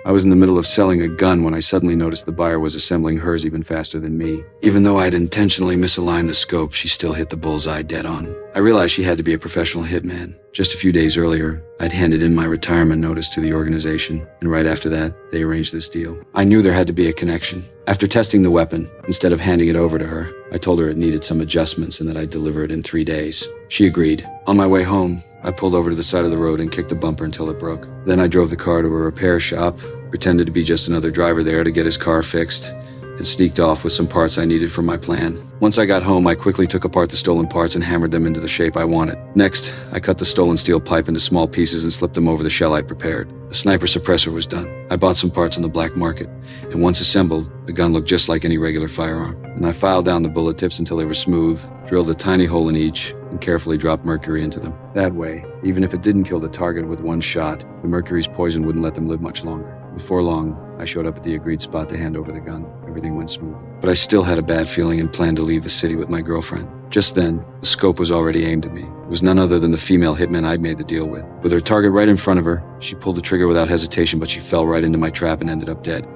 I was in the middle of selling a gun when I suddenly noticed the buyer was assembling hers even faster than me. Even though I'd intentionally misaligned the scope, she still hit the bullseye dead on. I realized she had to be a professional hitman. Just a few days earlier, I'd handed in my retirement notice to the organization, and right after that, they arranged this deal. I knew there had to be a connection. After testing the weapon, instead of handing it over to her, I told her it needed some adjustments and that I'd deliver it in 3 days. She agreed. On my way home, I pulled over to the side of the road and kicked the bumper until it broke. Then I drove the car to a repair shop, pretended to be just another driver there to get his car fixed, and sneaked off with some parts I needed for my plan. Once I got home, I quickly took apart the stolen parts and hammered them into the shape I wanted. Next, I cut the stolen steel pipe into small pieces and slipped them over the shell I prepared. The sniper suppressor was done. I bought some parts on the black market, and once assembled, the gun looked just like any regular firearm. And I filed down the bullet tips until they were smooth, drilled a tiny hole in each, and carefully dropped mercury into them. That way, even if it didn't kill the target with one shot, the mercury's poison wouldn't let them live much longer. Before long, I showed up at the agreed spot to hand over the gun. Everything went smooth. But I still had a bad feeling and planned to leave the city with my girlfriend. Just then, the scope was already aimed at me. It was none other than the female hitman I'd made the deal with. With her target right in front of her, she pulled the trigger without hesitation, but she fell right into my trap and ended up dead.